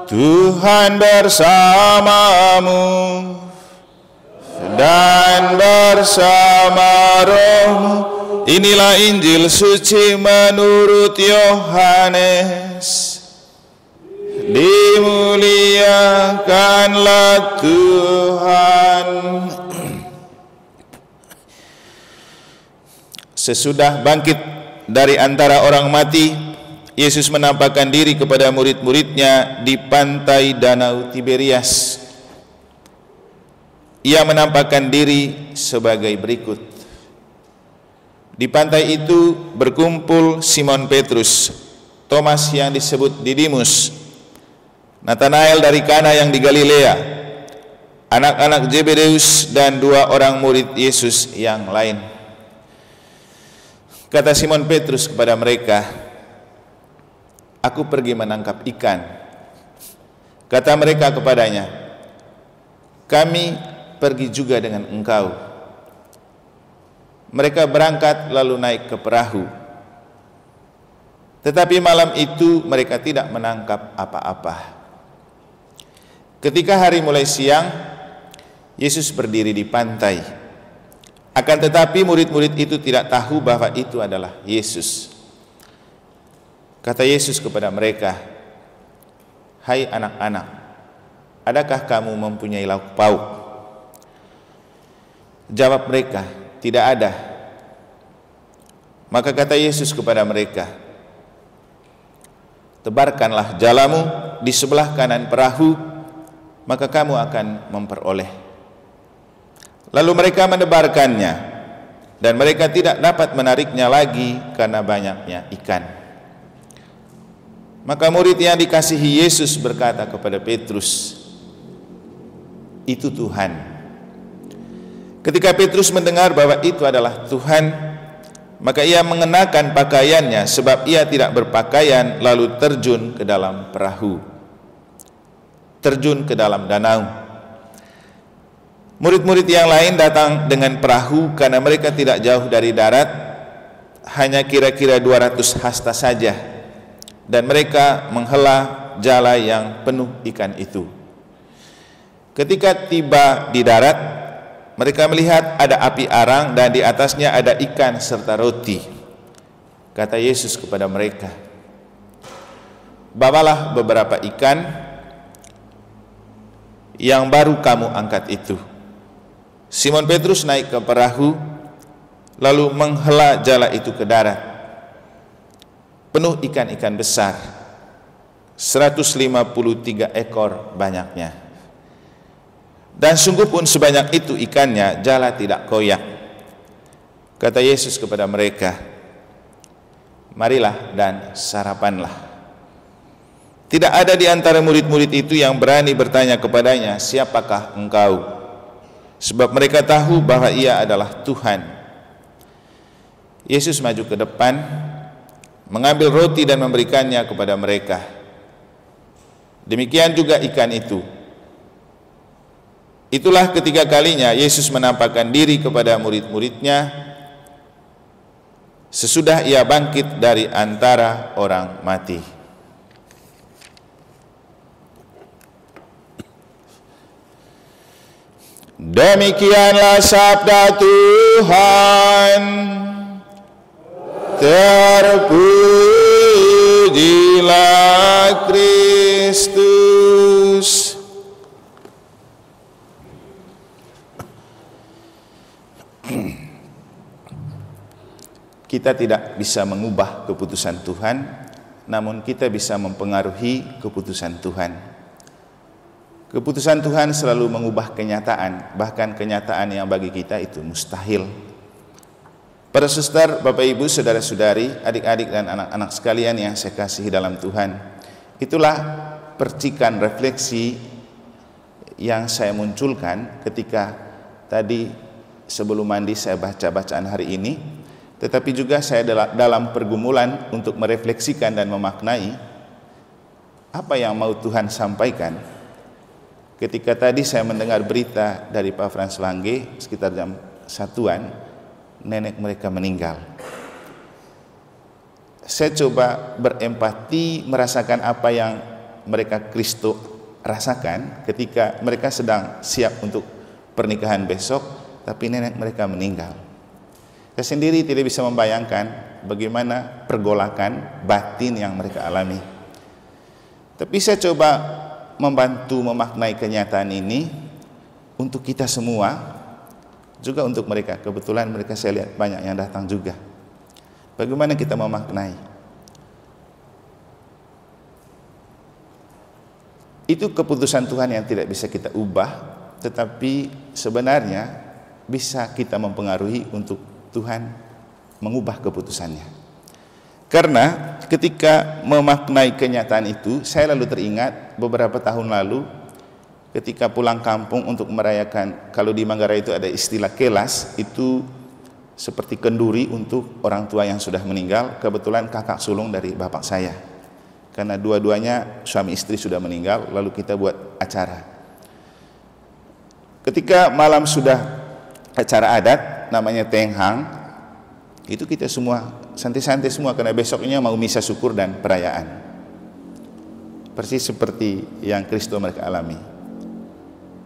Tuhan bersamamu dan bersama rohmu. Inilah Injil suci menurut Yohanes. Dimuliakanlah Tuhan. Sesudah bangkit dari antara orang mati, Yesus menampakkan diri kepada murid-muridnya di pantai Danau Tiberias. Ia menampakkan diri sebagai berikut. Di pantai itu berkumpul Simon Petrus, Thomas yang disebut Didimus, Nathanael dari Kana yang di Galilea, anak-anak Zebedeus, dan 2 orang murid Yesus yang lain. Kata Simon Petrus kepada mereka, "Aku pergi menangkap ikan." Kata mereka kepadanya, "Kami pergi juga dengan engkau." Mereka berangkat lalu naik ke perahu. Tetapi malam itu mereka tidak menangkap apa-apa. Ketika hari mulai siang, Yesus berdiri di pantai. Akan tetapi murid-murid itu tidak tahu bahwa itu adalah Yesus. Kata Yesus kepada mereka, "Hai anak-anak, adakah kamu mempunyai lauk pauk?" Jawab mereka, "Tidak ada." Maka kata Yesus kepada mereka, "Tebarkanlah jalamu di sebelah kanan perahu, maka kamu akan memperoleh." Lalu mereka menebarkannya, dan mereka tidak dapat menariknya lagi karena banyaknya ikan. Maka murid yang dikasihi Yesus berkata kepada Petrus, "Itu Tuhan." Ketika Petrus mendengar bahwa itu adalah Tuhan, maka ia mengenakan pakaiannya sebab ia tidak berpakaian, lalu terjun ke dalam perahu, terjun ke dalam danau. Murid-murid yang lain datang dengan perahu karena mereka tidak jauh dari darat, hanya kira-kira 200 hasta saja, dan mereka menghela jala yang penuh ikan itu. Ketika tiba di darat, mereka melihat ada api arang dan di atasnya ada ikan serta roti. Kata Yesus kepada mereka, "Bawalah beberapa ikan yang baru kamu angkat itu." Simon Petrus naik ke perahu, lalu menghela jala itu ke darat, penuh ikan-ikan besar, 153 ekor banyaknya. Dan sungguh pun sebanyak itu ikannya, jala tidak koyak. Kata Yesus kepada mereka, "Marilah dan sarapanlah." Tidak ada di antara murid-murid itu yang berani bertanya kepadanya, "Siapakah engkau?" Sebab mereka tahu bahwa ia adalah Tuhan. Yesus maju ke depan, mengambil roti dan memberikannya kepada mereka. Demikian juga ikan itu. Itulah ketiga kalinya Yesus menampakkan diri kepada murid-muridnya sesudah ia bangkit dari antara orang mati. Demikianlah sabda Tuhan. Terpujilah Kristus. Kita tidak bisa mengubah keputusan Tuhan, namun kita bisa mempengaruhi keputusan Tuhan. Keputusan Tuhan selalu mengubah kenyataan, bahkan kenyataan yang bagi kita itu mustahil. Para suster, Bapak Ibu, saudara-saudari, adik-adik dan anak-anak sekalian yang saya kasihi dalam Tuhan, itulah percikan refleksi yang saya munculkan ketika tadi sebelum mandi saya baca bacaan hari ini, tetapi juga saya dalam pergumulan untuk merefleksikan dan memaknai apa yang mau Tuhan sampaikan. Ketika tadi saya mendengar berita dari Pak Frans Langge sekitar jam 1-an, nenek mereka meninggal. Saya coba berempati, merasakan apa yang mereka Kristo rasakan ketika mereka sedang siap untuk pernikahan besok, tapi nenek mereka meninggal. Saya sendiri tidak bisa membayangkan bagaimana pergolakan batin yang mereka alami. Tapi saya coba membantu memaknai kenyataan ini untuk kita semua, juga untuk mereka. Kebetulan mereka saya lihat banyak yang datang juga. Bagaimana kita memaknai? Itu keputusan Tuhan yang tidak bisa kita ubah, tetapi sebenarnya bisa kita mempengaruhi untuk Tuhan mengubah keputusannya. Karena ketika memaknai kenyataan itu, saya lalu teringat beberapa tahun lalu ketika pulang kampung untuk merayakan, kalau di Manggarai itu ada istilah kelas, itu seperti kenduri untuk orang tua yang sudah meninggal. Kebetulan kakak sulung dari bapak saya, karena dua-duanya suami istri sudah meninggal, lalu kita buat acara. Ketika malam sudah acara adat namanya Tenghang, itu kita semua santai-santai semua karena besoknya mau misa syukur dan perayaan. Persis seperti yang Kristo mereka alami.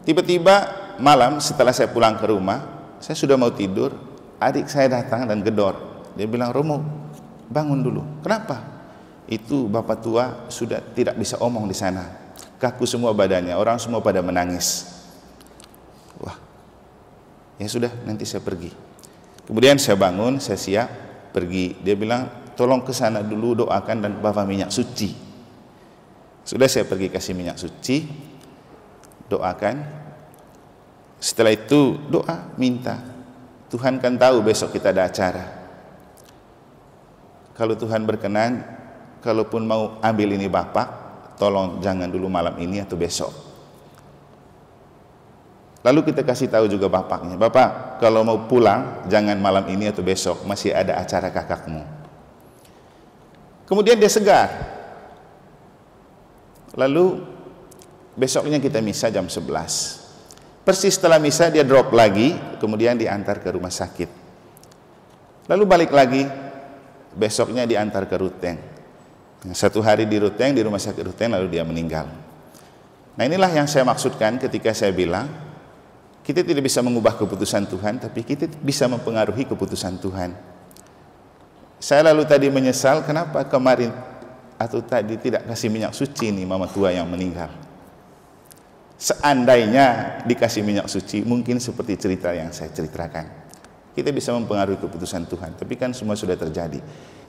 Tiba-tiba malam setelah saya pulang ke rumah, saya sudah mau tidur, adik saya datang dan gedor. Dia bilang, "Romo, bangun dulu." "Kenapa?" "Itu bapak tua sudah tidak bisa omong di sana. Kaku semua badannya, orang semua pada menangis." Wah, ya sudah, nanti saya pergi. Kemudian saya bangun, saya siap pergi. Dia bilang, "Tolong ke sana dulu doakan dan bawa minyak suci." Sudah, saya pergi kasih minyak suci, doakan. Setelah itu doa, minta. Tuhan kan tahu besok kita ada acara. Kalau Tuhan berkenan, kalaupun mau ambil ini bapak, tolong jangan dulu malam ini atau besok. Lalu kita kasih tahu juga bapaknya, "Bapak, kalau mau pulang jangan malam ini atau besok, masih ada acara kakakmu." Kemudian dia segar. Lalu besoknya kita misa jam 11. Persis setelah misa dia drop lagi, kemudian diantar ke rumah sakit. Lalu balik lagi, besoknya diantar ke Ruteng. Satu hari di Ruteng, di rumah sakit Ruteng, lalu dia meninggal. Nah, inilah yang saya maksudkan ketika saya bilang kita tidak bisa mengubah keputusan Tuhan, tapi kita bisa mempengaruhi keputusan Tuhan. Saya lalu tadi menyesal kenapa kemarin atau tadi tidak kasih minyak suci nih mama tua yang meninggal. Seandainya dikasih minyak suci, mungkin seperti cerita yang saya ceritakan. Kita bisa mempengaruhi keputusan Tuhan, tapi kan semua sudah terjadi.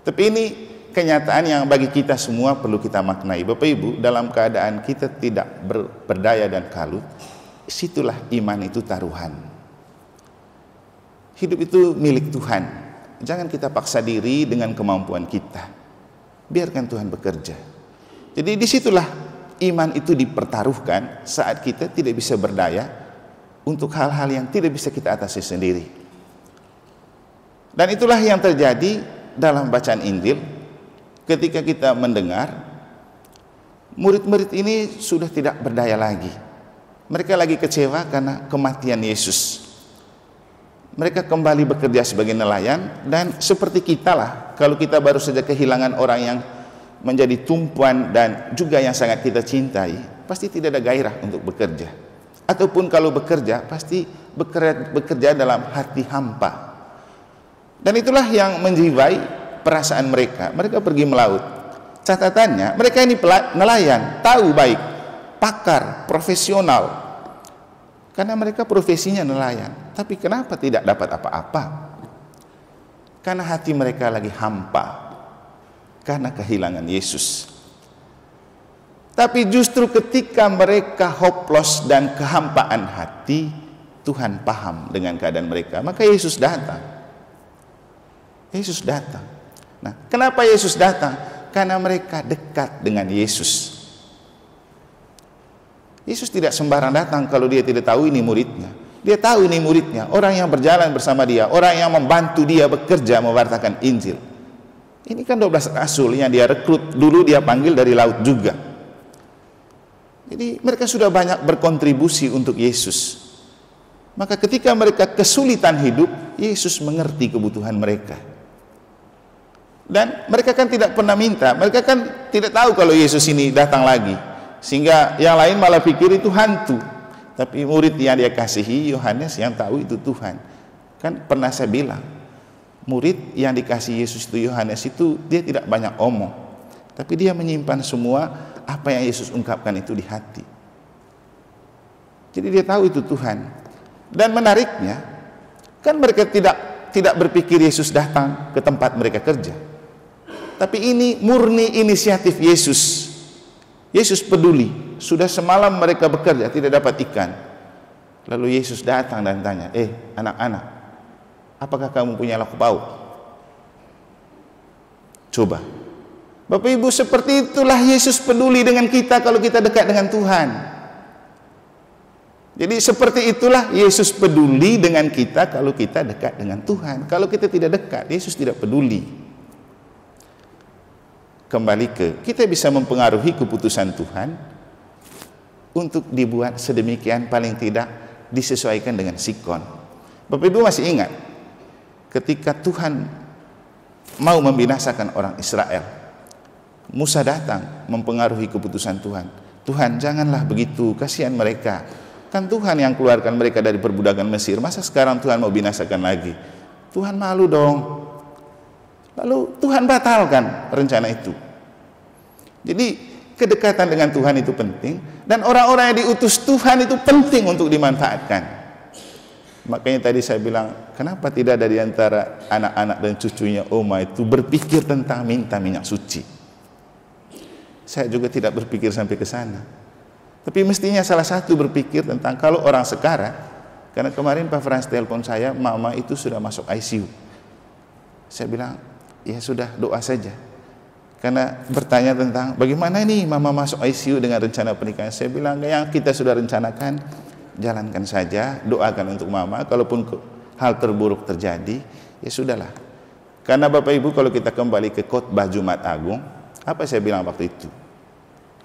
Tapi ini kenyataan yang bagi kita semua perlu kita maknai. Bapak Ibu, dalam keadaan kita tidak berdaya dan kalut, situlah iman itu taruhan. Hidup itu milik Tuhan. Jangan kita paksa diri dengan kemampuan kita. Biarkan Tuhan bekerja. Jadi disitulah iman itu dipertaruhkan saat kita tidak bisa berdaya untuk hal-hal yang tidak bisa kita atasi sendiri. Dan itulah yang terjadi dalam bacaan Injil ketika kita mendengar murid-murid ini sudah tidak berdaya lagi. Mereka lagi kecewa karena kematian Yesus. Mereka kembali bekerja sebagai nelayan, dan seperti kita lah, kalau kita baru saja kehilangan orang yang menjadi tumpuan dan juga yang sangat kita cintai, pasti tidak ada gairah untuk bekerja. Ataupun kalau bekerja, pasti bekerja dalam hati hampa. Dan itulah yang menjiwai perasaan mereka. Mereka pergi melaut. Catatannya, mereka ini nelayan, tahu baik, pakar, profesional. Karena mereka profesinya nelayan. Tapi kenapa tidak dapat apa-apa? Karena hati mereka lagi hampa. Karena kehilangan Yesus. Tapi justru ketika mereka hopeless dan kehampaan hati, Tuhan paham dengan keadaan mereka. Maka Yesus datang. Yesus datang. Nah, kenapa Yesus datang? Karena mereka dekat dengan Yesus. Yesus tidak sembarang datang kalau dia tidak tahu ini muridnya. Dia tahu ini muridnya, orang yang berjalan bersama dia, orang yang membantu dia bekerja mewartakan Injil. Ini kan 12 rasul yang dia rekrut, dulu dia panggil dari laut juga. Jadi mereka sudah banyak berkontribusi untuk Yesus. Maka ketika mereka kesulitan hidup, Yesus mengerti kebutuhan mereka. Dan mereka kan tidak pernah minta, mereka kan tidak tahu kalau Yesus ini datang lagi. Sehingga yang lain malah pikir itu hantu. Tapi murid yang dia kasihi, Yohanes, yang tahu itu Tuhan. Kan pernah saya bilang, murid yang dikasih Yesus itu, Yohanes itu, dia tidak banyak omong, tapi dia menyimpan semua apa yang Yesus ungkapkan itu di hati. Jadi dia tahu itu Tuhan. Dan menariknya, kan mereka tidak berpikir Yesus datang ke tempat mereka kerja. Tapi ini murni inisiatif Yesus. Yesus peduli. Sudah semalam mereka bekerja tidak dapat ikan. Lalu Yesus datang dan tanya, anak-anak, apakah kamu punya lauk pauk? Coba. Bapak Ibu, seperti itulah Yesus peduli dengan kita kalau kita dekat dengan Tuhan. Jadi seperti itulah Yesus peduli dengan kita kalau kita dekat dengan Tuhan. Kalau kita tidak dekat, Yesus tidak peduli. Kembali kita bisa mempengaruhi keputusan Tuhan untuk dibuat sedemikian, paling tidak disesuaikan dengan sikon. Bapak Ibu masih ingat ketika Tuhan mau membinasakan orang Israel, Musa datang mempengaruhi keputusan Tuhan. Tuhan, janganlah begitu, kasihan mereka. Kan Tuhan yang keluarkan mereka dari perbudakan Mesir, masa sekarang Tuhan mau binasakan lagi? Tuhan malu dong. Lalu Tuhan batalkan rencana itu. Jadi kedekatan dengan Tuhan itu penting, dan orang-orang yang diutus Tuhan itu penting untuk dimanfaatkan. Makanya tadi saya bilang, kenapa tidak ada di antara anak-anak dan cucunya Oma itu berpikir tentang minta minyak suci? Saya juga tidak berpikir sampai ke sana. Tapi mestinya salah satu berpikir tentang kalau orang sekarang, karena kemarin Pak Frans telepon saya, mama itu sudah masuk ICU. Saya bilang, ya sudah, doa saja. Karena bertanya tentang bagaimana ini mama masuk ICU dengan rencana pernikahan. Saya bilang, yang kita sudah rencanakan, jalankan saja, doakan untuk mama. Kalaupun hal terburuk terjadi, ya sudahlah. Karena Bapak Ibu, kalau kita kembali ke khotbah Jumat Agung, apa saya bilang waktu itu?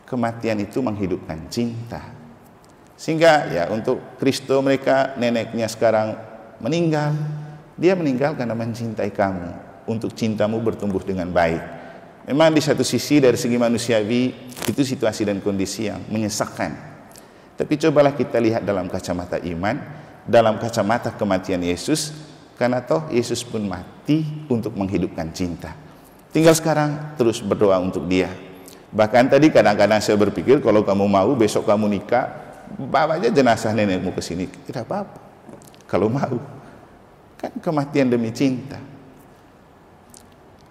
Kematian itu menghidupkan cinta. Sehingga ya untuk Kristo, mereka neneknya sekarang meninggal, dia meninggal karena mencintai kamu, untuk cintamu bertumbuh dengan baik. Memang di satu sisi dari segi manusiawi itu situasi dan kondisi yang menyesakkan. Tapi cobalah kita lihat dalam kacamata iman, dalam kacamata kematian Yesus, karena toh Yesus pun mati untuk menghidupkan cinta. Tinggal sekarang terus berdoa untuk dia. Bahkan tadi kadang-kadang saya berpikir, kalau kamu mau besok kamu nikah, bawa aja jenazah nenekmu ke sini, tidak apa-apa. Kalau mau, kan kematian demi cinta.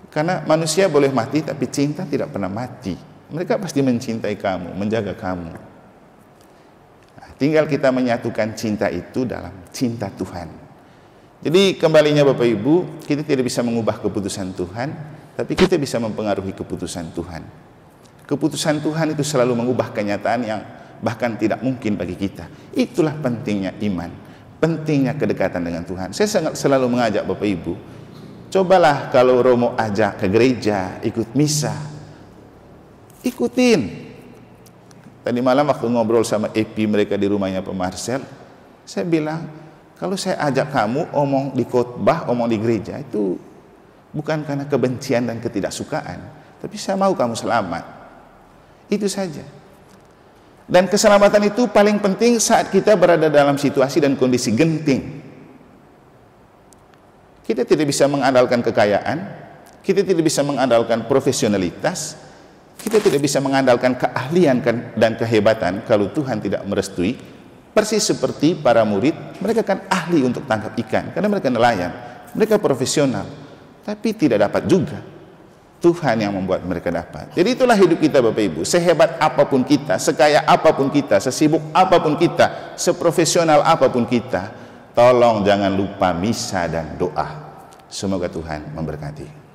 Karena manusia boleh mati, tapi cinta tidak pernah mati. Mereka pasti mencintai kamu, menjaga kamu. Nah, tinggal kita menyatukan cinta itu dalam cinta Tuhan. Jadi kembalinya Bapak Ibu, kita tidak bisa mengubah keputusan Tuhan, tapi kita bisa mempengaruhi keputusan Tuhan. Keputusan Tuhan itu selalu mengubah kenyataan yang bahkan tidak mungkin bagi kita. Itulah pentingnya iman, pentingnya kedekatan dengan Tuhan. Saya selalu mengajak Bapak Ibu, cobalah kalau Romo ajak ke gereja, ikut misa, ikutin. Tadi malam waktu ngobrol sama Epi, mereka di rumahnya Pak Marcel, saya bilang, kalau saya ajak kamu omong di khotbah, omong di gereja, itu bukan karena kebencian dan ketidaksukaan, tapi saya mau kamu selamat. Itu saja. Dan keselamatan itu paling penting saat kita berada dalam situasi dan kondisi genting. Kita tidak bisa mengandalkan kekayaan, kita tidak bisa mengandalkan profesionalitas, kita tidak bisa mengandalkan keahlian dan kehebatan kalau Tuhan tidak merestui. Persis seperti para murid, mereka kan ahli untuk tangkap ikan, karena mereka nelayan, mereka profesional, tapi tidak dapat juga. Tuhan yang membuat mereka dapat. Jadi itulah hidup kita Bapak Ibu. Sehebat apapun kita, sekaya apapun kita, sesibuk apapun kita, seprofesional apapun kita, tolong jangan lupa misa dan doa. Semoga Tuhan memberkati.